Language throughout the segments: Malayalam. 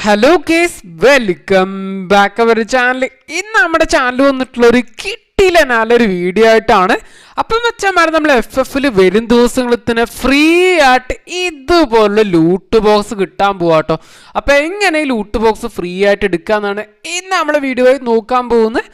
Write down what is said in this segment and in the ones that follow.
Hello guys, welcome back our channel. ഇന്ന് നമ്മുടെ ചാനൽ വന്നിട്ടുള്ള ഒരു കിട്ടിയില്ല നല്ലൊരു വീഡിയോ ആയിട്ടാണ്. അപ്പം വെച്ചാൽ നമ്മൾ FF വരും ദിവസങ്ങളിൽ തന്നെ ഫ്രീ ആയിട്ട് ഇതുപോലുള്ള ലൂട്ട് ബോക്സ് കിട്ടാൻ പോവാട്ടോ. അപ്പം എങ്ങനെ ഈ ലൂട്ട് ബോക്സ് ഫ്രീ ആയിട്ട് എടുക്കാന്നാണ് ഇന്ന് നമ്മുടെ വീഡിയോയിൽ നോക്കാൻ പോകുന്നത്.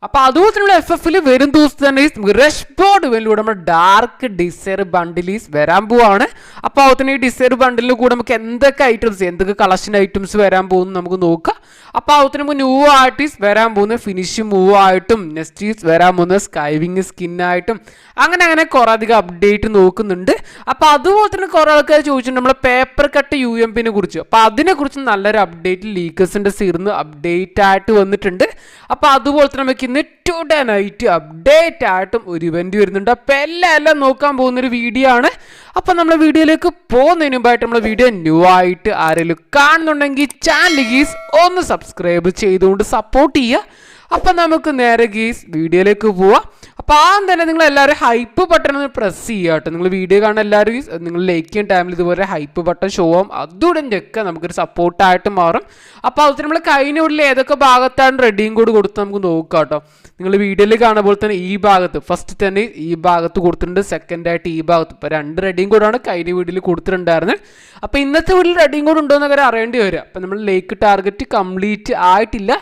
അപ്പോൾ അതുപോലെ തന്നെ FF വരും ദിവസത്തെ തന്നെ റഷ് ബോർഡ് ഇവനിലൂടെ നമ്മൾ ഡാർക്ക് ഡിസയർ ബണ്ടിലീസ് വരാൻ പോവാണ്. അപ്പോൾ അതുപോലെ ഈ ഡിസയർ ബണ്ടിലിൽ കൂടെ നമുക്ക് എന്തൊക്കെ ഐറ്റംസ്, എന്തൊക്കെ കളക്ഷൻ ഐറ്റംസ് വരാൻ പോകുന്നു നമുക്ക് നോക്കാം. അപ്പോൾ അതുപോലെ നമുക്ക് ന്യൂ ആർട്ടിസ്റ്റ് വരാൻ പോകുന്ന ഫിനിഷ് മൂവ് ആയിട്ടും നെസ്റ്റീസ് വരാൻ പോകുന്ന സ്കൈവിങ് സ്കിന്നായിട്ടും അങ്ങനെ കുറേ അധികം അപ്ഡേറ്റ് നോക്കുന്നുണ്ട്. അപ്പോൾ അതുപോലെ തന്നെ കുറേ ആൾക്കാർ ചോദിച്ചിട്ടുണ്ട് നമ്മളെ പേപ്പർ കട്ട് UMPനെ കുറിച്ച്. അപ്പോൾ അതിനെക്കുറിച്ച് നല്ലൊരു അപ്ഡേറ്റ് ലീക്കേഴ്സിൻ്റെ സീർന്ന് അപ്ഡേറ്റ് ആയിട്ട് വന്നിട്ടുണ്ട്. അപ്പോൾ അതുപോലെ തന്നെ നമുക്ക് ഇന്ന് ടുഡേ നൈറ്റ് അപ്ഡേറ്റ് ആയിട്ടും ഒരു ഇവന്റ് വരുന്നുണ്ട്. അപ്പോൾ എല്ലാം നോക്കാൻ പോകുന്നൊരു വീഡിയോ ആണ്. അപ്പോൾ നമ്മളെ വീഡിയോയിലേക്ക് പോകുന്നതിന് മുമ്പായിട്ട് നമ്മളെ വീഡിയോ ന്യൂ ആയിട്ട് ആരെങ്കിലും കാണുന്നുണ്ടെങ്കിൽ ചാനൽ ഗീസ് ഒന്ന് സബ്സ്ക്രൈബ് ചെയ്തുകൊണ്ട് സപ്പോർട്ട് ചെയ്യുക. അപ്പം നമുക്ക് നേരെ ഗീസ് വീഡിയോയിലേക്ക് പോവാം. അപ്പോൾ ആദ്യം തന്നെ നിങ്ങൾ എല്ലാവരും ഹൈപ്പ് ബട്ടൺ ഒന്ന് പ്രസ് ചെയ്യുക കേട്ടോ. നിങ്ങൾ വീഡിയോ കാണുന്ന എല്ലാവരും നിങ്ങൾ ലൈക്ക് ചെയ്യുന്ന ടൈമിൽ ഇതുപോലെ ഹൈപ്പ് ബട്ടൺ ഷോ ആവും. അതുടനെയൊക്കെ നമുക്കൊരു സപ്പോർട്ടായിട്ട് മാറും. അപ്പോൾ അതുപോലെ നമ്മൾ കഴിഞ്ഞ ഉള്ളിൽ ഏതൊക്കെ ഭാഗത്താണ് റെഡിയും കോഡ് കൊടുത്ത് നമുക്ക് നോക്കാം കേട്ടോ. നിങ്ങൾ വീഡിയോയിൽ കാണുമ്പോൾ തന്നെ ഈ ഭാഗത്ത് ഫസ്റ്റ് തന്നെ ഈ ഭാഗത്ത് കൊടുത്തിട്ടുണ്ട്, സെക്കൻഡായിട്ട് ഈ ഭാഗത്ത്. ഇപ്പോൾ 2 റെഡിയും കോഡാണ് കഴിഞ്ഞ വീഡിയോയിൽ കൊടുത്തിട്ടുണ്ടായിരുന്നത്. അപ്പോൾ ഇന്നത്തെ വീഡിയോയിൽ റെഡിയും കോഡ് ഉണ്ടോ എന്നൊക്കെ അറിയേണ്ടി വരിക. അപ്പോൾ നമ്മൾ ലേക്ക് ടാർഗറ്റ് കംപ്ലീറ്റ് ആയിട്ടില്ല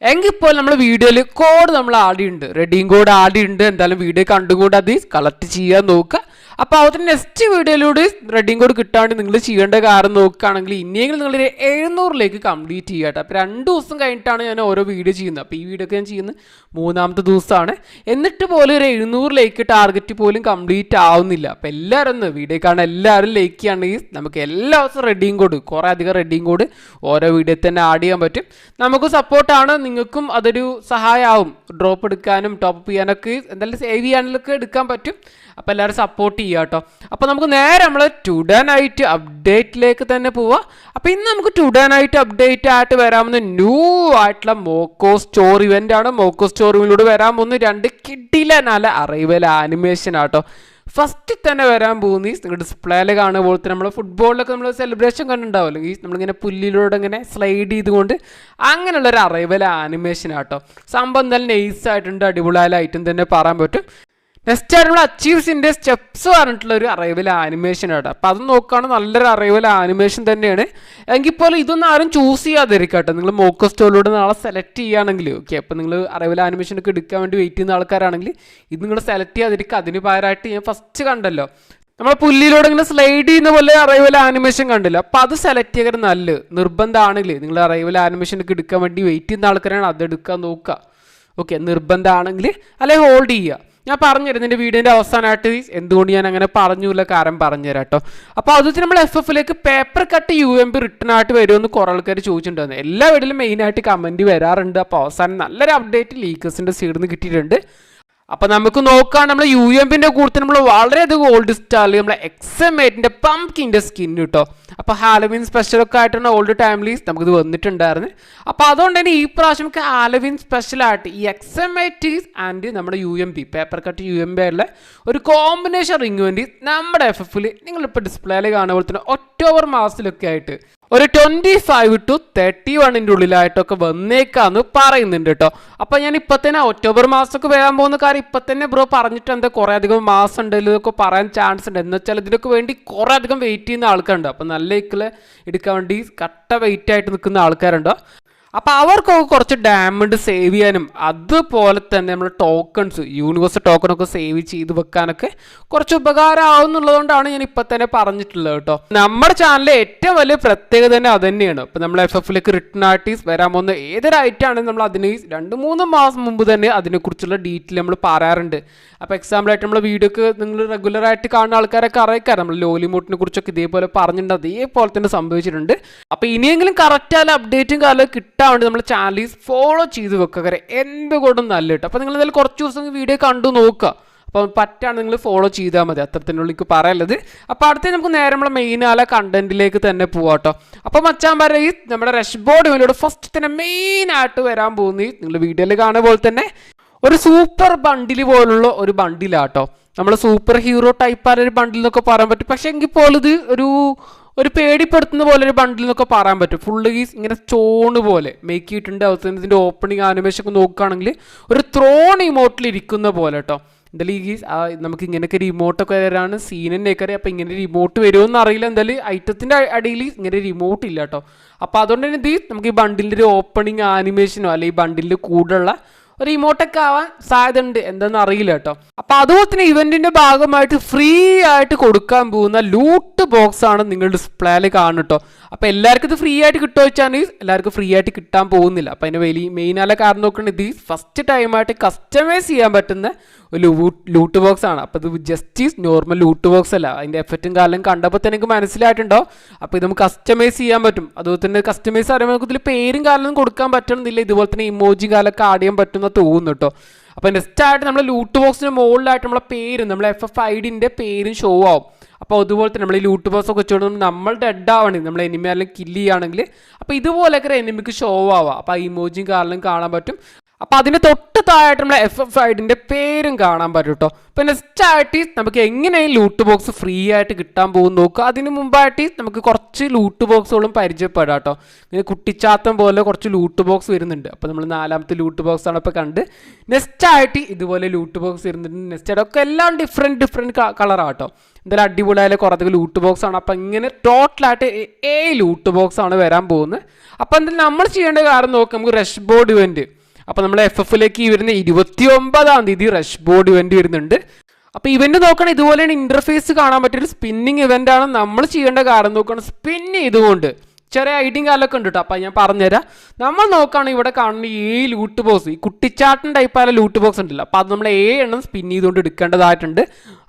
എങ്കിൽ ഇപ്പോൾ നമ്മൾ വീഡിയോയിൽ കോഡ് നമ്മൾ ആഡ് ചെയ്യുന്നുണ്ട്, റെഡിയും കോഡ് ആഡ് ചെയ്യുന്നുണ്ട്. എന്തായാലും വീഡിയോ കണ്ടുകൊണ്ട് അത് കളക്ട് ചെയ്യാൻ നോക്കുക. അപ്പോൾ അതിന് നെക്സ്റ്റ് വീഡിയോയിലൂടെ റെഡിയും കോഡ് കിട്ടാണ്ട് നിങ്ങൾ ചെയ്യേണ്ട കാര്യം നോക്കുകയാണെങ്കിൽ ഇനിയെങ്കിലും നിങ്ങൾ 700 കംപ്ലീറ്റ് ചെയ്യുക കേട്ടോ. അപ്പോൾ 2 ദിവസം കഴിഞ്ഞിട്ടാണ് ഞാൻ ഓരോ വീഡിയോ ചെയ്യുന്നത്. അപ്പോൾ ഈ വീഡിയോ ഒക്കെ ഞാൻ ചെയ്യുന്നത് 3ാമത്തെ ദിവസമാണ്. എന്നിട്ട് പോലും ഒരു 700 ടാർഗറ്റ് പോലും കംപ്ലീറ്റ് ആവുന്നില്ല. അപ്പോൾ എല്ലാവരും ഒന്ന് വീഡിയോ കാണാൻ എല്ലാവരും ലൈക്ക് ചെയ്യുകയാണെങ്കിൽ നമുക്ക് എല്ലാ ദിവസവും റെഡിയും കോഡ്, കുറേ അധികം റെഡിയും കോഡ് ഓരോ വീഡിയോയിൽ തന്നെ ആഡ് ചെയ്യാൻ പറ്റും. നമുക്ക് സപ്പോർട്ടാണ്, നിങ്ങൾക്കും അതൊരു സഹായമാവും. ഡ്രോപ്പ് എടുക്കാനും ടോപ്പ് ചെയ്യാനൊക്കെ എന്തായാലും സേവ് ചെയ്യാനൊക്കെ എടുക്കാൻ പറ്റും. അപ്പോൾ എല്ലാവരും സപ്പോർട്ട് ചെയ്യുക കേട്ടോ. അപ്പോൾ നമുക്ക് നേരെ നമ്മൾ ടുഡേ നൈറ്റ് അപ്ഡേറ്റിലേക്ക് തന്നെ പോവാം. അപ്പോൾ ഇന്ന് നമുക്ക് ടുഡേ നൈറ്റ് അപ്ഡേറ്റ് ആയിട്ട് വരാമെന്ന് ന്യൂ ആയിട്ടുള്ള മോക്കോ സ്റ്റോർ ഇവൻ്റ് ആണ്. മോക്കോ സ്റ്റോറിലൂടെ വരാൻ പോകുന്ന 2 കിട്ടിയില്ല നല്ല അറൈവൽ ആനിമേഷൻ ആട്ടോ. ഫസ്റ്റ് തന്നെ വരാൻ പോകുന്ന നിങ്ങൾ ഡിസ്പ്ലേയിൽ കാണുമ്പോൾ തന്നെ നമ്മൾ ഫുട്ബോളിലൊക്കെ നമ്മൾ സെലിബ്രേഷൻ കണ്ടിട്ടുണ്ടാവുമല്ലോ, ഈ നമ്മളിങ്ങനെ പുല്ലിലൂടെ ഇങ്ങനെ സ്ലൈഡ് ചെയ്തുകൊണ്ട് അങ്ങനെയുള്ളൊരു അറൈവൽ ആനിമേഷൻ ആട്ടോ. സംഭവം എന്തായാലും നൈസ് ആയിട്ടുണ്ട്, അടിപൊളിയായ ഐറ്റം തന്നെ പറയാൻ പറ്റും. നെക്സ്റ്റ് ആയിട്ട് നമ്മൾ അച്ചീവ്സിൻ്റെ സ്റ്റെപ്സ് പറഞ്ഞിട്ടുള്ള ഒരു അറൈവൽ ആനിമേഷൻ ആട്ടോ. അപ്പോൾ അത് നോക്കുകയാണെങ്കിൽ നല്ലൊരു അറൈവൽ ആനിമേഷൻ തന്നെയാണ്. എങ്കിൽ പോലും ഇതൊന്നും ആരും ചൂസ് ചെയ്യാതിരിക്കുക കേട്ടോ. നിങ്ങൾ മോക്കോ സ്റ്റോറിലൂടെ നാളെ സെലക്ട് ചെയ്യുകയാണെങ്കിൽ ഓക്കെ. അപ്പോൾ നിങ്ങൾ അറൈവൽ ആനിമേഷനൊക്കെ എടുക്കാൻ വേണ്ടി വെയിറ്റ് ചെയ്യുന്ന ആൾക്കാരാണെങ്കിൽ ഇത് നിങ്ങൾ സെലക്ട് ചെയ്യാതിരിക്കുക. അതിന് പകരമായിട്ട് ഞാൻ ഫസ്റ്റ് കണ്ടല്ലോ നമ്മൾ പുല്ലിലൂടെ ഇങ്ങനെ സ്ലൈഡ് ചെയ്യുന്ന പോലെ അറൈവൽ ആനിമേഷൻ കണ്ടില്ല. അപ്പോൾ അത് സെലക്ട് ചെയ്യാൻ നല്ല നിർബന്ധമാണെങ്കിൽ നിങ്ങൾ അറൈവൽ ആനിമേഷനൊക്കെ എടുക്കാൻ വേണ്ടി വെയിറ്റ് ചെയ്യുന്ന ആൾക്കാരാണ് അത് എടുക്കാൻ നോക്കുക. ഓക്കെ, നിർബന്ധമാണെങ്കിൽ അല്ലെങ്കിൽ ഹോൾഡ് ചെയ്യുക. ഞാൻ പറഞ്ഞുതരാം ഇതിൻ്റെ വീഡിയോൻ്റെ അവസാനമായിട്ട് എന്തുകൊണ്ട് ഞാൻ അങ്ങനെ പറഞ്ഞില്ല കാരണം പറഞ്ഞുതരാം കേട്ടോ. അപ്പോൾ അതുവെച്ച് നമ്മൾ FF paper cut UMP return ആയിട്ട് വരുമെന്ന് കുറേ ആൾക്കാർ ചോദിച്ചിട്ടുണ്ടായിരുന്നു. എല്ലാ വീഡിയോയിലും മെയിനായിട്ട് കമൻറ്റ് വരാറുണ്ട്. അപ്പോൾ അവസാനം നല്ലൊരു അപ്ഡേറ്റ് ലീക്കേഴ്സിൻ്റെ സൈഡിൽ നിന്ന് കിട്ടിയിട്ടുണ്ട്. അപ്പോൾ നമുക്ക് നോക്കാം, നമ്മൾ UMPൻ്റെ കൂടുതൽ നമ്മൾ വളരെയധികം ഓൾഡ് സ്റ്റാർ നമ്മളെ XM8ൻ്റെ പംകിൻ്റെ സ്കിൻ കിട്ടോ. അപ്പോൾ ഹാലോവിൻ സ്പെഷ്യലൊക്കെ ആയിട്ടാണ് ഓൾഡ് ടൈംലീസ് നമുക്കിത് വന്നിട്ടുണ്ടായിരുന്നു. അപ്പോൾ അതുകൊണ്ട് തന്നെ ഈ പ്രാവശ്യം നമുക്ക് ഹാലോവിൻ സ്പെഷ്യലായിട്ട് ഈ XM8 ആൻഡ് നമ്മുടെ UMP പേപ്പർ കട്ട് UMP ആയിട്ടുള്ള ഒരു കോമ്പിനേഷൻ റിംഗ് വേണ്ടി നമ്മുടെ FF നിങ്ങളിപ്പോൾ ഡിസ്പ്ലേയിൽ കാണുമ്പോൾ തന്നെ ഒക്ടോബർ മാസത്തിലൊക്കെ ആയിട്ട് ഒരു 25 to 31 ഉള്ളിലായിട്ടൊക്കെ വന്നേക്കാന്ന് പറയുന്നുണ്ട് കേട്ടോ. അപ്പോൾ ഞാൻ ഇപ്പം തന്നെ ഒക്ടോബർ മാസമൊക്കെ വരാൻ പോകുന്ന കാര്യം ഇപ്പം തന്നെ ബ്രോ പറഞ്ഞിട്ട് എന്താ കുറേ അധികം മാസം ഉണ്ടല്ലോ ഇതൊക്കെ പറയാൻ ചാൻസ് ഉണ്ട്. എന്ന് വെച്ചാൽ ഇതിനൊക്കെ വേണ്ടി കുറേ അധികം വെയിറ്റ് ചെയ്യുന്ന ആൾക്കാരുണ്ട്. അപ്പോൾ നല്ല എടുക്കാൻ വേണ്ടി കട്ട വെയിറ്റ് ആയിട്ട് നിൽക്കുന്ന ആൾക്കാരുണ്ടോ. അപ്പോൾ അവർക്കൊക്കെ കുറച്ച് ഡയമണ്ട് സേവ് ചെയ്യാനും അതുപോലെ തന്നെ നമ്മൾ ടോക്കൺസ് യൂണിവേഴ്സ് ടോക്കണൊക്കെ സേവ് ചെയ്ത് വെക്കാനൊക്കെ കുറച്ച് ഉപകാരമാവുന്നുള്ളതുകൊണ്ടാണ് ഞാൻ ഇപ്പം തന്നെ പറഞ്ഞിട്ടുള്ളത് കേട്ടോ. നമ്മുടെ ചാനലിലെ ഏറ്റവും വലിയ പ്രത്യേകത തന്നെ അത് തന്നെയാണ്. ഇപ്പോൾ നമ്മൾ FF റിട്ടേൺ ആർട്ടിസ്റ്റ് വരാൻ പോകുന്ന ഏതൊരു ഐറ്റമാണെങ്കിലും നമ്മൾ അതിന് 2-3 മാസം മുമ്പ് തന്നെ അതിനെക്കുറിച്ചുള്ള ഡീറ്റെയിൽ നമ്മൾ പറയാറുണ്ട്. അപ്പോൾ എക്സാമ്പിളായിട്ട് നമ്മൾ വീഡിയോക്ക് നിങ്ങൾ റെഗുലറായിട്ട് കാണുന്ന ആൾക്കാരൊക്കെ അറിയിക്കാം. നമ്മൾ ലോലിമോട്ടിനെ കുറിച്ചൊക്കെ ഇതേപോലെ പറഞ്ഞിട്ടുണ്ട്, അതേപോലെ തന്നെ സംഭവിച്ചിട്ടുണ്ട്. അപ്പോൾ ഇനിയെങ്കിലും കറക്റ്റായ അപ്ഡേറ്റും കാലം കിട്ടാൻ വേണ്ടി നമ്മൾ ചാനൽ ഫോളോ ചെയ്ത് വെക്കുക, എന്തുകൊണ്ടും നല്ല കേട്ടോ. അപ്പോൾ നിങ്ങൾ എന്തായാലും കുറച്ച് ദിവസം വീഡിയോ കണ്ടു നോക്കുക. അപ്പോൾ പറ്റാണ് നിങ്ങൾ ഫോളോ ചെയ്താൽ മതി, അത്രത്തിനുള്ളിൽ എനിക്ക് പറയാനുള്ളത്. അപ്പോൾ അടുത്ത നമുക്ക് നേരെ നമ്മളെ മെയിനായ കണ്ടന്റിലേക്ക് തന്നെ പോവാട്ടോ. അപ്പോൾ മച്ചാൻ പറയും നമ്മുടെ റഷ് ബോർഡ് ഇവനോട് ഫസ്റ്റ് തന്നെ മെയിനായിട്ട് വരാൻ പോകുന്നത് നിങ്ങൾ വീഡിയോയിൽ കാണുന്ന പോലെ തന്നെ ഒരു സൂപ്പർ ബണ്ടിൽ പോലുള്ള ഒരു ബണ്ടിലാട്ടോ. നമ്മൾ സൂപ്പർ ഹീറോ ടൈപ്പ് ആയ ഒരു ബണ്ടിൽ എന്നൊക്കെ പറയാൻ പറ്റും. പക്ഷേ എങ്കിൽ പോലും ഇത് ഒരു പേടിപ്പെടുത്തുന്ന പോലെ ഒരു ബണ്ടിൽ എന്നൊക്കെ പറയാൻ പറ്റും. ഫുള്ള് ഈ ഇങ്ങനെ സ്റ്റോണ് പോലെ മേക്ക് ചെയ്തിട്ടുണ്ട്. അവസാനം ഇതിൻ്റെ ഓപ്പണിംഗ് ആനിമേഷൻ ഒക്കെ നോക്കുകയാണെങ്കിൽ ഒരു ത്രോൺ ഇമോട്ടിൽ ഇരിക്കുന്ന പോലെ കേട്ടോ. എന്തായാലും ഈ നമുക്ക് ഇങ്ങനെയൊക്കെ റിമോട്ടൊക്കെ വരാണ് സീനെന്നൊക്കെ അറിയാം. അപ്പോൾ ഇങ്ങനെ റിമോട്ട് വരുമോയെന്ന് അറിയില്ല. എന്തായാലും ഐറ്റത്തിൻ്റെ അടിയിൽ ഇങ്ങനെ റിമോട്ട് ഇല്ല കേട്ടോ. അപ്പോൾ അതുകൊണ്ട് തന്നെ നമുക്ക് ഈ ബണ്ടിലിൻ്റെ ഒരു ഓപ്പണിംഗ് ആനിമേഷനോ അല്ലെങ്കിൽ ഈ ബണ്ടിലിൻ്റെ കൂടെയുള്ള ഒരു ഇമോട്ടൊക്കെ ആവാൻ സാധ്യത ഉണ്ട്, എന്താണെന്ന് അറിയില്ല കേട്ടോ. അപ്പോൾ അതുപോലെ തന്നെ ഇവന്റിന്റെ ഭാഗമായിട്ട് ഫ്രീ ആയിട്ട് കൊടുക്കാൻ പോകുന്ന ലൂട്ട് ബോക്സ് ആണ് നിങ്ങൾ ഡിസ്പ്ലേയിൽ കാണും കേട്ടോ. അപ്പോൾ എല്ലാവർക്കും ഇത് ഫ്രീ ആയിട്ട് കിട്ടുമോ വെച്ചാൽ എല്ലാവർക്കും ഫ്രീ ആയിട്ട് കിട്ടാൻ പോകുന്നില്ല. അപ്പോൾ അതിൻ്റെ വലിയ മെയിനായ കാരണം നോക്കുകയാണെങ്കിൽ ഇത് ഫസ്റ്റ് ടൈമായിട്ട് കസ്റ്റമൈസ് ചെയ്യാൻ പറ്റുന്ന ഒരു ലൂട്ട് ബോക്സ് ആണ്. അപ്പോൾ ഇത് ജസ്റ്റ് നോർമൽ ലൂട്ട് ബോക്സ് അല്ല. അതിൻ്റെ എഫക്റ്റും കാലം കണ്ടപ്പോൾ തന്നെ എനിക്ക് മനസ്സിലായിട്ടുണ്ടോ. അപ്പോൾ ഇത് നമുക്ക് കസ്റ്റമൈസ് ചെയ്യാൻ പറ്റും. അതുപോലെ തന്നെ കസ്റ്റമൈസ് അറിയുമ്പോൾ നമുക്ക് ഇതിൽ പേരും കാലം കൊടുക്കാൻ പറ്റണമെന്നില്ല. ഇതുപോലെ തന്നെ ഇമോജി കാലൊക്കെ ആഡ് ചെയ്യാൻ പറ്റുമെന്ന് തോന്നുന്നു കേട്ടോ. അപ്പോൾ നെക്സ്റ്റ് ആയിട്ട് നമ്മൾ ലൂട്ട് ബോക്സിന് മുകളിലായിട്ട് നമ്മളെ പേര്, നമ്മളെ FF-IDൻ്റെ പേരും ഷോ ആവും. അപ്പോൾ അതുപോലെ തന്നെ നമ്മൾ ഈ ലൂട്ട് ബോക്സ് ഒക്കെ വെച്ചുകൊണ്ട് നമ്മൾ ഡെഡ് ആവണമെങ്കിൽ നമ്മൾ എനിമി അല്ലെങ്കിൽ കില്ല് ചെയ്യുകയാണെങ്കിൽ അപ്പോൾ ഇതുപോലെയൊക്കെ എനിമിക്ക് ഷോ ആവാം. അപ്പോൾ ആ ഇമോജിയും കാരണം കാണാൻ പറ്റും. അപ്പോൾ അതിന് തൊട്ട് താഴായിട്ട് നമ്മളെ FF-IDൻ്റെ പേരും കാണാൻ പറ്റും കേട്ടോ. അപ്പോൾ നെക്സ്റ്റ് ആയിട്ട് നമുക്ക് എങ്ങനെയും ലൂട്ട് ബോക്സ് ഫ്രീ ആയിട്ട് കിട്ടാൻ പോകും നോക്കുക. അതിന് മുമ്പായിട്ട് നമുക്ക് കുറച്ച് ലൂട്ട് ബോക്സുകളും പരിചയപ്പെടാം കേട്ടോ. ഇങ്ങനെ കുട്ടിച്ചാത്തം പോലെ കുറച്ച് ലൂട്ട് ബോക്സ് വരുന്നുണ്ട്. അപ്പോൾ നമ്മൾ 4ാമത്തെ ലൂട്ട് ബോക്സ് ആണ് ഇപ്പോൾ കണ്ട്. നെക്സ്റ്റ് ആയിട്ട് ഇതുപോലെ ലൂട്ട് ബോക്സ് വരുന്നുണ്ട്. നെക്സ്റ്റ് ആയിട്ടൊക്കെ എല്ലാം ഡിഫറെൻറ്റ് കളറാണ് കേട്ടോ. എന്തായാലും അടിപൊളിയായാലും കുറേ ലൂട്ട് ബോക്സ് ആണ്. അപ്പോൾ ഇങ്ങനെ ടോട്ടലായിട്ട് ലൂട്ട് ബോക്സ് ആണ് വരാൻ പോകുന്നത്. അപ്പോൾ എന്തായാലും നമ്മൾ ചെയ്യേണ്ട കാര്യം നോക്കാം, നമുക്ക് റഷ് ബോർഡ് ഇവൻറ്റ്. അപ്പോൾ നമ്മൾ FF-ലേക്ക് ഈ വരുന്ന 29-ാം തീയതി റഷ് ബോർഡ് ഇവൻറ്റ് വരുന്നുണ്ട്. അപ്പോൾ ഇവൻറ്റ് നോക്കണം, ഇതുപോലെയാണ് ഇൻ്റർഫേസ് കാണാൻ പറ്റിയൊരു സ്പിന്നിങ് ഇവൻ്റ് ആണ്. നമ്മൾ ചെയ്യേണ്ട കാര്യം നോക്കണം, സ്പിൻ ചെയ്തുകൊണ്ട് ചെറിയ ഐഡിയും കാലമൊക്കെ ഉണ്ട് കേട്ടോ. അപ്പോൾ ഞാൻ പറഞ്ഞുതരാം. നമ്മൾ നോക്കുകയാണെങ്കിൽ ഇവിടെ കാണുന്ന ലൂട്ട് ബോക്സ്, ഈ കുട്ടിച്ചാട്ടൻ ടൈപ്പായ ലൂട്ട് ബോക്സ് ഉണ്ടല്ലോ. അപ്പോൾ അത് നമ്മൾ എണ്ണം സ്പിൻ ചെയ്തുകൊണ്ട് എടുക്കേണ്ടതായിട്ടുണ്ട്.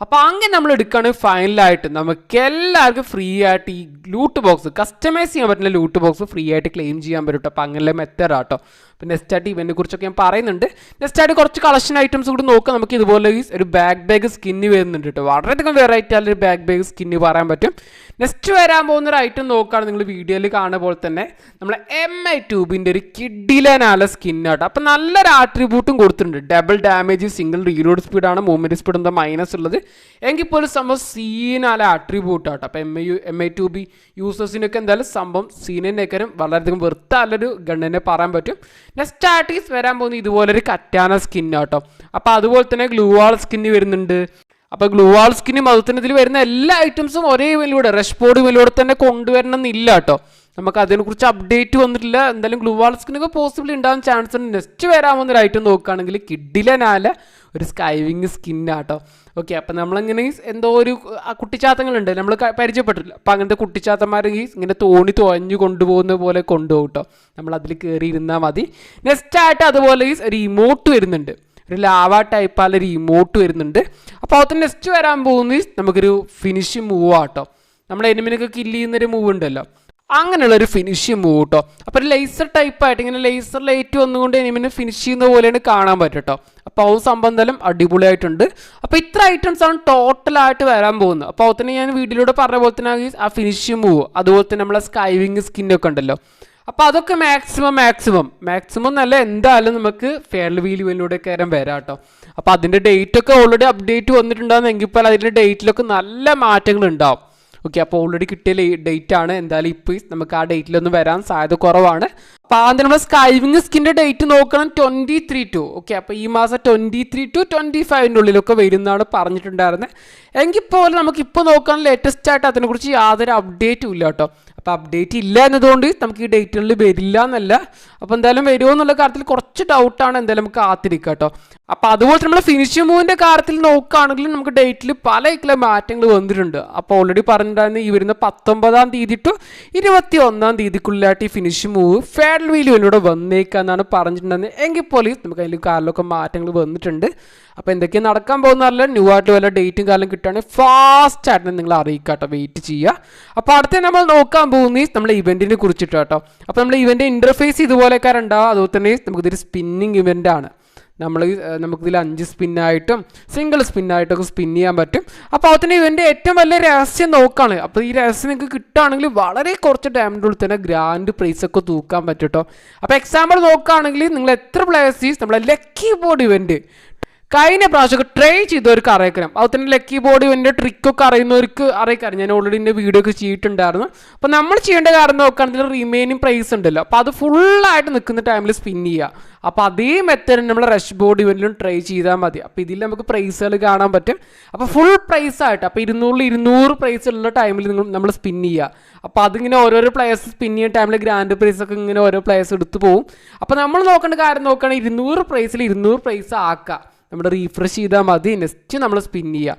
അപ്പോൾ അങ്ങനെ നമ്മൾ എടുക്കുകയാണെങ്കിൽ ഫൈനലായിട്ട് നമുക്ക് എല്ലാവർക്കും ഫ്രീ ആയിട്ട് ഈ ലൂട്ട് ബോക്സ് കസ്റ്റമൈസ് ചെയ്യാൻ പറ്റുന്ന ലൂട്ട് ബോക്സ് ഫ്രീ ആയിട്ട് ക്ലെയിം ചെയ്യാൻ പറ്റും കേട്ടോ. അപ്പോൾ അങ്ങനെ മെത്തേഡ് ആട്ടോ. അപ്പോൾ നെക്സ്റ്റ് ആയിട്ട് ഇവനെ കുറിച്ചൊക്കെ ഞാൻ പറയുന്നുണ്ട്. നെക്സ്റ്റ് ആയിട്ട് കുറച്ച് കളക്ഷൻ ഐറ്റംസ് കൂടി നോക്കാം. നമുക്ക് ഇതുപോലെ ഒരു ബാഗ് സ്കിന്ന് വരുന്നുണ്ട് കേട്ടോ. വളരെയധികം വെറൈറ്റി ആയ ഒരു ബാഗ് സ്കിന്ന് പറയാൻ പറ്റും. നെക്സ്റ്റ് വരാൻ പോകുന്ന ഒരു ഐറ്റം നോക്കുകയാണ് നിങ്ങൾ വീഡിയോയിൽ കാണുന്ന പോലെ തന്നെ നമ്മളെ MI-2 ഒരു കിഡിലനാല സ്കിന്നാട്ടോ. അപ്പോൾ നല്ലൊരു ആട്രിബ്യൂട്ടും കൊടുത്തിട്ടുണ്ട്. ഡബിൾ ഡാമേജ്, സിംഗിൾ റീലോഡ് സ്പീഡാണ്, മൂവ്മെൻറ്റ് സ്പീഡ് എന്താ മൈനസ് ഉള്ളത്. എങ്കിൽ പോലും സംഭവം സീനാല ആട്രിബ്യൂട്ട് ആട്ടോ. അപ്പോൾ MI-2 യൂസേഴ്സിനൊക്കെ എന്തായാലും സംഭവം സീനേക്കാരും വളരെയധികം വെറുത്താലൊരു ഗണ്ണിനെ പറയാൻ പറ്റും. നെക്സ്റ്റ് ആർട്ടിസ്റ്റ് വരാൻ പോകുന്നത് ഇതുപോലൊരു കറ്റാന സ്കിന്നാട്ടോ. അപ്പോൾ അതുപോലെ തന്നെ ഗ്ലൂവാൾ സ്കിന്ന് വരുന്നുണ്ട്. അപ്പോൾ ഗ്ലൂവാൾ സ്കിന്നും അതുപോലെ തന്നെ ഇതിൽ വരുന്ന എല്ലാ ഐറ്റംസും ഒരേ ഇവനിലൂടെ റഷ് ബോർഡ് ഇവനിലൂടെ തന്നെ കൊണ്ടുവരണം എന്നില്ല കേട്ടോ. നമുക്ക് അതിനെക്കുറിച്ച് അപ്ഡേറ്റ് വന്നിട്ടില്ല. എന്തായാലും ഗ്ലൂവാൾ സ്കിന്നൊക്കെ പോസിബിൾ ഉണ്ടാകാൻ ചാൻസ് ഉണ്ട്. നെക്സ്റ്റ് വരാൻ പോകുന്നൊരു ഐറ്റം നോക്കുകയാണെങ്കിൽ കിഡിലനാല ഒരു സ്കൈവിങ് സ്കിന്നാട്ടോ. ഓക്കെ, അപ്പം നമ്മളിങ്ങനെ എന്തോ ഒരു കുട്ടിച്ചാത്തങ്ങളുണ്ട് നമ്മൾ പരിചയപ്പെട്ടില്ല. അപ്പം അങ്ങനത്തെ കുട്ടിച്ചാത്തന്മാർ ഇങ്ങനെ തോണി തുഴഞ്ഞു കൊണ്ടുപോകുന്ന പോലെ കൊണ്ടുപോകും കേട്ടോ. നമ്മൾ അതിൽ കയറി ഇരുന്നാൽ മതി. നെക്സ്റ്റ് ആയിട്ട് അതുപോലെ ഒരു ഇമോട്ട് വരുന്നുണ്ട്, ഒരു ലാവ ടൈപ്പായ ഒരു ഇമോട്ട് വരുന്നുണ്ട്. അപ്പോൾ അതിന് നെക്സ്റ്റ് വരാൻ പോകുന്നത് നമുക്കൊരു ഫിനിഷ് മൂവ് ആട്ടോ. നമ്മുടെ എനിമിനൊക്കെ കില്ല് ചെയ്യുന്നൊരു മൂവ് ഉണ്ടല്ലോ, അങ്ങനെയുള്ളൊരു ഫിനിഷിങ് മൂവ് കേട്ടോ. അപ്പോൾ ഒരു ലേസർ ടൈപ്പായിട്ട് ഇങ്ങനെ ലേസർ ലൈറ്റ് വന്നുകൊണ്ട് എനിമിനെ ഫിനിഷ് ചെയ്യുന്ന പോലെയാണ് കാണാൻ പറ്റും കേട്ടോ. അപ്പോൾ അത് സംഭവം എന്തായാലും അടിപൊളിയായിട്ടുണ്ട്. അപ്പോൾ ഇത്ര ഐറ്റംസ് ആണ് ടോട്ടലായിട്ട് വരാൻ പോകുന്നത്. അപ്പോൾ അതിന് ഞാൻ വീഡിയോയിലൂടെ പറഞ്ഞ പോലെ തന്നെ ആ ഫിനിഷിങ് മൂവ്, അതുപോലെ തന്നെ നമ്മളെ സ്കൈവിങ് സ്കിന്നൊക്കെ ഉണ്ടല്ലോ. അപ്പോൾ അതൊക്കെ മാക്സിമം നല്ല എന്തായാലും നമുക്ക് ഫെയർലി വീലിലൂടെ കയറാൻ വരാം കേട്ടോ. അപ്പോൾ അതിൻ്റെ ഡേറ്റൊക്കെ ഓൾറെഡി അപ്ഡേറ്റ് വന്നിട്ടുണ്ടാകുമെങ്കിൽ ഇപ്പോൾ അതിൻ്റെ ഡേറ്റിലൊക്കെ നല്ല മാറ്റങ്ങൾ ഉണ്ടാവും. ഓക്കെ, അപ്പോൾ ഓൾറെഡി കിട്ടിയ ഡേറ്റ് ആണ്. എന്തായാലും ഇപ്പോൾ നമുക്ക് ആ ഡേറ്റിലൊന്നും വരാൻ സാധ്യത കുറവാണ്. അപ്പോൾ ആദ്യം നമ്മൾ സ്കൈവിങ് സ്കിൻ്റെ ഡേറ്റ് നോക്കണം 23/2. ഓക്കെ, അപ്പോൾ ഈ മാസം 23 to 25 ഉള്ളിലൊക്കെ വരുന്നതാണ് പറഞ്ഞിട്ടുണ്ടായിരുന്നത്. എങ്കിൽ പോലും നമുക്കിപ്പോൾ നോക്കാൻ ലേറ്റസ്റ്റ് ആയിട്ട് അതിനെക്കുറിച്ച് യാതൊരു അപ്ഡേറ്റും ഇല്ല കേട്ടോ. അപ്പോൾ അപ്ഡേറ്റ് ഇല്ല എന്നതുകൊണ്ട് നമുക്ക് ഈ ഡേറ്റുകളിൽ വരില്ല എന്നല്ല. അപ്പോൾ എന്തായാലും വരുമോ എന്നുള്ള കാര്യത്തിൽ കുറച്ച് ഡൗട്ടാണ്. എന്തായാലും നമുക്ക് കാത്തിരിക്കുക കേട്ടോ. അപ്പോൾ അതുപോലെ നമ്മൾ ഫിനിഷിംഗ് മൂവിൻ്റെ കാര്യത്തിൽ നോക്കുകയാണെങ്കിൽ നമുക്ക് ഡേറ്റിൽ പല മാറ്റങ്ങൾ വന്നിട്ടുണ്ട്. അപ്പോൾ ഓൾറെഡി പറഞ്ഞിട്ടുണ്ടായിരുന്നു ഈ വരുന്ന 19-ാം തീയതി to 21-ാം തീയതിക്കുള്ളിലായിട്ട് ഈ ഫിനിഷിംഗ് മൂവ് ഫെയർലി വീലിലൂടെ വന്നേക്കാന്നാണ് പറഞ്ഞിട്ടുണ്ടായിരുന്നത്. എങ്കിൽ പോലും നമുക്ക് അതിൽ കാലിലൊക്കെ മാറ്റങ്ങൾ വന്നിട്ടുണ്ട്. അപ്പോൾ എന്തൊക്കെയാണ് നടക്കാൻ പോകുന്നതല്ല, ന്യൂ ആയിട്ട് വല്ല ഡേറ്റും കാലം കിട്ടുകയാണെങ്കിൽ ഫാസ്റ്റ് ആയിട്ട് നിങ്ങൾ അറിയിക്കുക കേട്ടോ, വെയിറ്റ് ചെയ്യുക. അപ്പോൾ അടുത്ത നമ്മൾ നോക്കാൻ പോകുന്നത് നമ്മുടെ ഇവൻറ്റിനെ കുറിച്ചിട്ട് കേട്ടോ. അപ്പോൾ നമ്മൾ ഇവൻ്റെ ഇൻ്റർഫേസ് ഇതുപോലെയൊക്കെ ഉണ്ടാവും. അതുപോലെ തന്നെ നമുക്കിതൊരു സ്പിന്നിങ് ഇവൻ്റ് ആണ്. നമുക്കിതിൽ 5 സ്പിന്നായിട്ടും സിംഗിൾ സ്പിന്നായിട്ടൊക്കെ സ്പിൻ ചെയ്യാൻ പറ്റും. അപ്പോൾ അതിന് ഇവൻ്റെ ഏറ്റവും വലിയ രഹസ്യം നോക്കുകയാണ്. അപ്പോൾ ഈ രഹസ്യം നിങ്ങൾക്ക് കിട്ടുകയാണെങ്കിൽ വളരെ കുറച്ച് ടൈമിൻ്റെ ഉള്ളിൽ തന്നെ ഗ്രാൻഡ് പ്രൈസൊക്കെ തൂക്കാൻ പറ്റും കേട്ടോ. അപ്പോൾ എക്സാമ്പിൾ നോക്കുകയാണെങ്കിൽ നിങ്ങൾ എത്ര പ്ലേയേഴ്സ് നമ്മളെ ലക്കി ബോർഡ് ഇവൻറ്റ് കഴിഞ്ഞ പ്രാവശ്യമൊക്കെ ട്രൈ ചെയ്തവർക്ക് അറിയിക്കണം. അത് തന്നെ ലക്കി ബോർഡ് ഇവൻ്റെ ട്രിക്കൊക്കെ അറിയുന്നവർക്ക് അറിയിക്കാം. ഞാൻ ഓൾറെഡി എൻ്റെ വീഡിയോ ഒക്കെ ചെയ്തിട്ടുണ്ടായിരുന്നു. അപ്പോൾ നമ്മൾ ചെയ്യേണ്ട കാര്യം നോക്കുകയാണെങ്കിൽ റിമൈനിങ് പ്രൈസ് ഉണ്ടല്ലോ, അപ്പോൾ അത് ഫുള്ളായിട്ട് നിൽക്കുന്ന ടൈമിൽ സ്പിൻ ചെയ്യുക. അപ്പോൾ അതേ മെത്തേഡ് നമ്മൾ റഷ് ബോർഡ് ഇവൻറ്റിലും ട്രൈ ചെയ്താൽ മതി. അപ്പോൾ ഇതിൽ നമുക്ക് പ്രൈസുകൾ കാണാൻ പറ്റും. അപ്പോൾ ഫുൾ പ്രൈസ് ആയിട്ട് അപ്പോൾ 200 പ്രൈസ് ഉള്ള ടൈമിൽ നമ്മൾ സ്പിൻ ചെയ്യുക. അപ്പോൾ അതിങ്ങനെ ഓരോരോ പ്ലേയേഴ്സ് സ്പിൻ ചെയ്യുന്ന ടൈമിൽ ഗ്രാൻഡ് പ്രൈസ് ഒക്കെ ഇങ്ങനെ ഓരോ പ്ലേയേഴ്സ് എടുത്ത് പോകും. അപ്പോൾ നമ്മൾ നോക്കേണ്ട കാര്യം നോക്കുകയാണെങ്കിൽ 200 പ്രൈസിൽ 200 പ്രൈസ് ആക്കുക. നമ്മൾ റീഫ്രഷ് ചെയ്താൽ മതി. നെക്സ്റ്റ് നമ്മൾ സ്പിൻ ചെയ്യുക.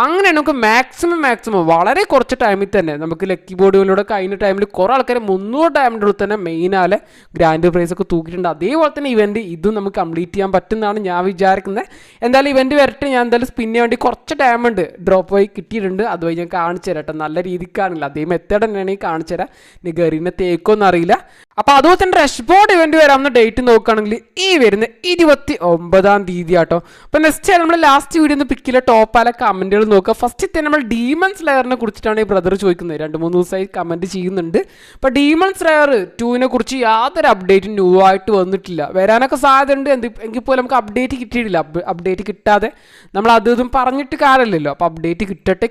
അങ്ങനെ നമുക്ക് മാക്സിമം വളരെ കുറച്ച് ടൈമിൽ തന്നെ നമുക്ക് ലക്കി ബോർഡുകളിലൂടെ കഴിഞ്ഞ ടൈമിൽ കുറേ ആൾക്കാർ 300 ടൈമിൻ്റെ ഉള്ളിൽ തന്നെ മെയിനാലെ ഗ്രാൻഡ് പ്രൈസ് ഒക്കെ തൂക്കിയിട്ടുണ്ട്. അതേപോലെ തന്നെ ഇവൻറ്റ് ഇതും നമുക്ക് കംപ്ലീറ്റ് ചെയ്യാൻ പറ്റുന്നതാണ് ഞാൻ വിചാരിക്കുന്നത്. എന്തായാലും ഇവൻറ്റ് വരട്ടെ. ഞാൻ എന്തായാലും സ്പിൻ ചെയ്യാൻ വേണ്ടി കുറച്ച് ഡയമണ്ട് ഡ്രോപ്പ് ആയി കിട്ടിയിട്ടുണ്ട്. അതുവഴി ഞാൻ കാണിച്ചു തരാം കേട്ടോ. നല്ല രീതിക്കാണില്ല, അതേ മെത്തേഡ് തന്നെയാണ് ഈ കാണിച്ചു തരാം. ഇനി ഗറീനെ തേക്കൊന്നും അറിയില്ല. അപ്പോൾ അതുപോലെ തന്നെ റഷ് ബോർഡ് ഇവൻറ്റ് വരാവുന്ന ഡേറ്റ് നോക്കുകയാണെങ്കിൽ ഈ വരുന്ന 29-ാം തീയതി ആട്ടോ. അപ്പോൾ നെക്സ്റ്റ് നമ്മൾ ലാസ്റ്റ് വീഡിയോ ഒന്ന് പിക്കിലെ ടോപ്പാലെ കമൻറ്റുകൾ നോക്കുക. ഫസ്റ്റ് തന്നെ നമ്മൾ ഡീമൺ സ്ലെയറിനെ കുറിച്ചിട്ടാണ് ഈ ബ്രദർ ചോദിക്കുന്നത്. 2-3 ദിവസമായി കമൻറ്റ് ചെയ്യുന്നുണ്ട്. അപ്പോൾ ഡീമൺ സ്ലെയർ 2നെ കുറിച്ച് യാതൊരു അപ്ഡേറ്റും ന്യൂ ആയിട്ട് വന്നിട്ടില്ല. വരാനൊക്കെ സാധ്യതയുണ്ട്. എങ്കിൽ പോലും നമുക്ക് അപ്ഡേറ്റ് കിട്ടിയിട്ടില്ല. അപ്ഡേറ്റ് കിട്ടാതെ നമ്മൾ അതും പറഞ്ഞിട്ട് കാര്യമില്ലല്ലോ. അപ്പോൾ അപ്ഡേറ്റ്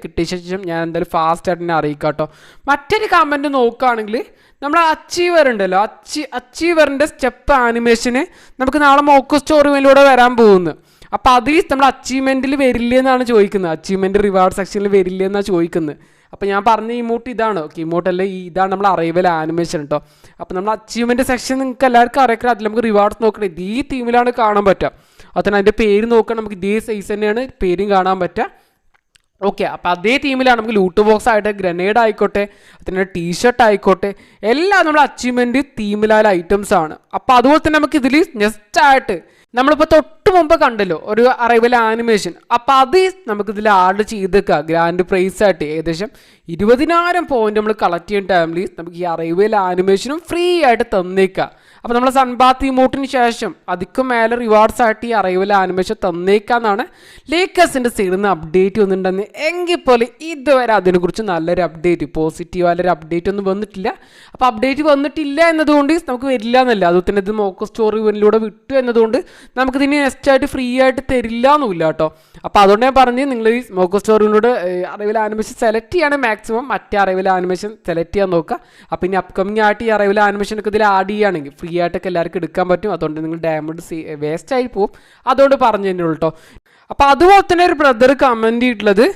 കിട്ടിയ ശേഷം ഞാൻ എന്തായാലും ഫാസ്റ്റായിട്ട് തന്നെ അറിയിക്കാം കേട്ടോ. മറ്റൊരു കമൻറ്റ് നോക്കുകയാണെങ്കിൽ നമ്മൾ അച്ചീവർ ഉണ്ടല്ലോ, അച്ചീവറിൻ്റെ സ്റ്റെപ്പ് ആനിമേഷന് നമുക്ക് നാളെ മോക്ക് സ്റ്റോറിയിലൂടെ വരാൻ പോകുന്നു. അപ്പോൾ അത് നമ്മൾ അച്ചീവ്മെൻറ്റിൽ വരില്ല എന്നാണ് ചോദിക്കുന്നത്. അച്ചീവ്മെൻറ്റ് റിവാർഡ് സെക്ഷനിൽ വരില്ല എന്നാണ് ചോദിക്കുന്നത്. അപ്പോൾ ഞാൻ പറഞ്ഞ ഇമോട്ട് ഇതാണ്. ഓക്കെ, ഇമോട്ടല്ല, ഇതാണ് നമ്മൾ അറൈവൽ ആനിമേഷൻ കേട്ടോ. അപ്പോൾ നമ്മൾ അച്ചീവ്മെൻറ്റ് സെക്ഷൻ നിങ്ങൾക്ക് എല്ലാവർക്കും അറിയിക്കണം. അതിൽ നമുക്ക് റിവാർഡ്സ് നോക്കണം. ഈ തീമിലാണ് കാണാൻ പറ്റുക. അതുതന്നെ അതിൻ്റെ പേര് നോക്കണം. നമുക്ക് ഇതേ സൈസ് തന്നെയാണ് പേരും കാണാൻ പറ്റുക. ഓക്കെ, അപ്പോൾ അതേ തീമിലാണ് നമുക്ക് ലൂട്ട് ബോക്സ് ആയിട്ട് ഗ്രനേഡ് ആയിക്കോട്ടെ, അതിൻ്റെ ടീഷർട്ട് ആയിക്കോട്ടെ, എല്ലാം നമ്മൾ അച്ചീവ്മെൻറ്റ് തീമിലായ ഐറ്റംസ് ആണ്. അപ്പോൾ അതുപോലെ തന്നെ നമുക്ക് ഇതിൽ നെക്സ്റ്റ് ആയിട്ട് നമ്മളിപ്പോൾ തൊട്ട് മുമ്പ് കണ്ടല്ലോ ഒരു അറൈവൽ ആനിമേഷൻ. അപ്പോൾ അത് നമുക്കിതിൽ ആഡ് ചെയ്തേക്കുക. ഗ്രാൻഡ് പ്രൈസ് ആയിട്ട് ഏകദേശം 20,000 പോയിന്റ് നമ്മൾ കളക്ട് ചെയ്യുന്ന ടൈമിൽ നമുക്ക് ഈ അറൈവൽ ആനിമേഷനും ഫ്രീ ആയിട്ട് തന്നേക്കുക. അപ്പോൾ നമ്മൾ സൺബാത്ത് ഇമോട്ടിന് ശേഷം അധികം മേലെ റിവാർഡ്സ് ആയിട്ട് ഈ അറൈവൽ ആനിമേഷൻ തന്നേക്കാന്നാണ് ലേക്കേഴ്സിൻ്റെ സൈഡിൽ നിന്ന് അപ്ഡേറ്റ് വന്നിട്ടുണ്ടെന്ന്. എങ്കിൽ പോലെ ഇതുവരെ അതിനെക്കുറിച്ച് നല്ലൊരു അപ്ഡേറ്റ്, പോസിറ്റീവായൊരു അപ്ഡേറ്റ് ഒന്നും വന്നിട്ടില്ല. അപ്പോൾ അപ്ഡേറ്റ് വന്നിട്ടില്ല എന്നതുകൊണ്ട് നമുക്ക് വരില്ല എന്നല്ല, അതുപോലെ തന്നെ ഇത് മോക്ക് സ്റ്റോറി ഇവനിലൂടെ വിട്ടു എന്നതുകൊണ്ട് നമുക്കിതിന് നെക്സ്റ്റ് ആയിട്ട് ഫ്രീ ആയിട്ട് തരില്ല എന്നുമില്ല കേട്ടോ. അപ്പോൾ അതുകൊണ്ട് ഞാൻ പറഞ്ഞ് നിങ്ങൾ ഈ മോക്ക് സ്റ്റോറിയിലൂടെ അറൈവൽ ആനിമേഷൻ സെലക്ട് ചെയ്യാണ് മാക്സിമം മറ്റേ അറൈവൽ ആനിമേഷൻ സെലക്ട് ചെയ്യാൻ നോക്കുക. അപ്പോൾ ഇനി അപ്കമിങ് ആയിട്ട് ഈ അറൈവൽ ആനിമേഷനൊക്കെ ഇതിൽ ആഡ് ചെയ്യുകയാണെങ്കിൽ ഫ്രീ ആയിട്ടൊക്കെ എല്ലാവർക്കും എടുക്കാൻ പറ്റും. അതുകൊണ്ട് നിങ്ങൾ ഡയമണ്ട് വേസ്റ്റ് ആയി പോകും. അതുകൊണ്ട് പറഞ്ഞു തന്നെ കേട്ടോ. അപ്പോൾ അതുപോലെ തന്നെ ഒരു ബ്രദർ കമൻറ്റ് ചെയ്തിട്ടുള്ളത്,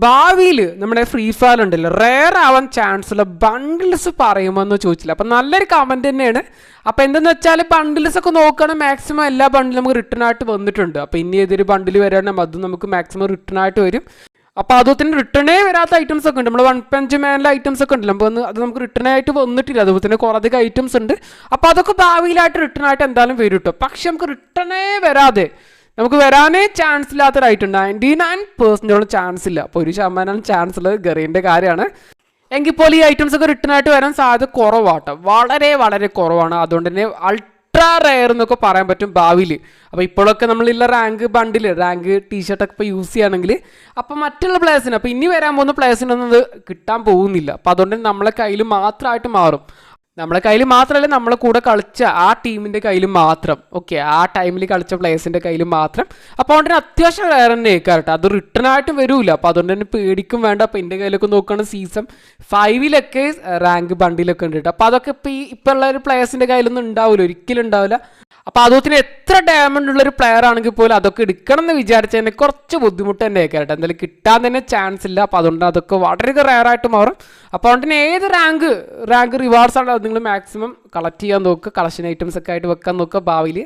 ഭാവിയിൽ നമ്മുടെ ഫ്രീ ഫയർ ഉണ്ടല്ലോ റെയർ ആവാൻ ചാൻസ് ഉള്ള ബണ്ടിൽസ് പറയുമെന്ന് ചോദിച്ചില്ല. അപ്പോൾ നല്ലൊരു കമൻറ്റ് തന്നെയാണ്. അപ്പോൾ എന്തെന്ന് വെച്ചാൽ ബണ്ടിൽസ് ഒക്കെ നോക്കുകയാണെങ്കിൽ മാക്സിമം എല്ലാ ബണ്ടിലും നമുക്ക് റിട്ടേൺ ആയിട്ട് വന്നിട്ടുണ്ട്. അപ്പോൾ ഇനി ഏതൊരു ബണ്ടിൽ വരാണെങ്കിൽ അതും നമുക്ക് മാക്സിമം റിട്ടേൺ ആയിട്ട് വരും. അപ്പോൾ അതുപോലെ തന്നെ റിട്ടേണേ വരാത്ത ഐറ്റംസ് ഒക്കെ ഉണ്ട്. നമ്മൾ 1 Punch Man ഐറ്റംസ് ഒക്കെ ഉണ്ടല്ലോ, അപ്പോൾ അത് നമുക്ക് റിട്ടേൺ ആയിട്ട് വന്നിട്ടില്ല. അതുപോലെ തന്നെ കുറേ അധികം ഐറ്റംസ് ഉണ്ട്. അപ്പോൾ അതൊക്കെ ഭാവിയിലായിട്ട് റിട്ടേൺ ആയിട്ട് എന്തായാലും വരും കേട്ടോ. പക്ഷെ നമുക്ക് റിട്ടേണേ വരാതെ നമുക്ക് വരാനേ ചാൻസ് ഇല്ലാത്തൊരായിട്ടുണ്ട്. 99% ചാൻസ് ഇല്ല. അപ്പോൾ 1% ചാൻസ് ഉള്ളത് ഗറീൻ്റെ കാര്യമാണ്. എങ്കിൽ പോലും ഈ ഐറ്റംസ് ഒക്കെ റിട്ടേൺ ആയിട്ട് വരാൻ സാധ്യത കുറവാട്ടോ, വളരെ കുറവാണ്. അതുകൊണ്ട് തന്നെ അൾട്രാ റെയർ എന്നൊക്കെ പറയാൻ പറ്റും ഭാവിയിൽ. അപ്പോൾ ഇപ്പോഴൊക്കെ നമ്മളില്ല റാങ്ക് ബണ്ടിൽ, റാങ്ക് ടീഷർട്ടൊക്കെ ഇപ്പോൾ യൂസ് ചെയ്യുകയാണെങ്കിൽ അപ്പോൾ മറ്റുള്ള പ്ലേയേഴ്സിന്, അപ്പോൾ ഇനി വരാൻ പോകുന്ന പ്ലേയേഴ്സിനൊന്നും അത് കിട്ടാൻ പോകുന്നില്ല. അപ്പോൾ അതുകൊണ്ട് നമ്മളെ കയ്യിൽ മാത്രമായിട്ട് മാറും. നമ്മളെ കയ്യിൽ മാത്രമല്ല, നമ്മളെ കൂടെ കളിച്ച ആ ടീമിൻ്റെ കയ്യിൽ മാത്രം. ഓക്കെ, ആ ടൈമിൽ കളിച്ച പ്ലേയേഴ്സിൻ്റെ കയ്യിൽ മാത്രം. അപ്പോൾ അതുകൊണ്ട് തന്നെ അത്യാവശ്യം റെയർ തന്നെ കേൾക്കാം കേട്ടോ. അത് റിട്ടേൺ ആയിട്ട് വരില്ല. അപ്പോൾ അതുകൊണ്ട് തന്നെ പേടിക്കും വേണ്ട. അപ്പോൾ എൻ്റെ കയ്യിലൊക്കെ നോക്കുകയാണെങ്കിൽ സീസൺ 5 റാങ്ക് ബണ്ടിലൊക്കെ ഉണ്ട് കേട്ടോ. അപ്പോൾ അതൊക്കെ ഇപ്പോൾ ഉള്ള ഒരു പ്ലേയേഴ്സിൻ്റെ കയ്യിലൊന്നും ഉണ്ടാവില്ല, ഒരിക്കലും ഉണ്ടാവില്ല. അപ്പോൾ അതുപോലെ എത്ര ഡയമണ്ട് ഉള്ളൊരു പ്ലെയർ ആണെങ്കിൽ പോലും അതൊക്കെ എടുക്കണം എന്ന് വിചാരിച്ചാൽ തന്നെ കുറച്ച് ബുദ്ധിമുട്ട് തന്നെ കേട്ടോ. എന്തായാലും കിട്ടാൻ തന്നെ ചാൻസ് ഇല്ല. അപ്പോൾ അതുകൊണ്ട് അതൊക്കെ വളരെ റെയർ ആയിട്ട് മാറും. അപ്പോൾ അതുകൊണ്ട് തന്നെ ഏത് റാങ്ക് റിവാർഡ്സ് ആണ് നിങ്ങൾ മാക്സിമം കളക്ട് ചെയ്യാൻ നോക്കുക. കളക്ഷൻ ഐറ്റംസ് ഒക്കെ ആയിട്ട് വെക്കാൻ നോക്കുക. ഭാവിയിൽ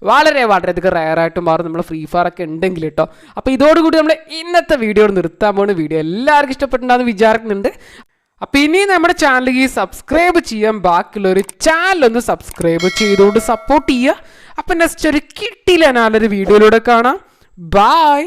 വളരെയധികം റെയർ ആയിട്ട് മാറും നമ്മൾ ഫ്രീ ഫയർ ഒക്കെ ഉണ്ടെങ്കിൽ കേട്ടോ. അപ്പോൾ ഇതോടുകൂടി നമ്മൾ ഇന്നത്തെ വീഡിയോ നിർത്താൻ പോകുന്ന വീഡിയോ എല്ലാവർക്കും ഇഷ്ടപ്പെട്ടുണ്ടാകുന്ന വിചാരിക്കുന്നുണ്ട്. അപ്പോൾ ഇനി നമ്മുടെ ചാനൽ സബ്സ്ക്രൈബ് ചെയ്യാൻ ബാക്കിയുള്ളൊരു ചാനലൊന്ന് സബ്സ്ക്രൈബ് ചെയ്തുകൊണ്ട് സപ്പോർട്ട് ചെയ്യുക. അപ്പം നെക്സ്റ്റ് ഒരു കിട്ടിയില്ല നല്ലൊരു വീഡിയോയിലൂടെ കാണാം. ബൈ.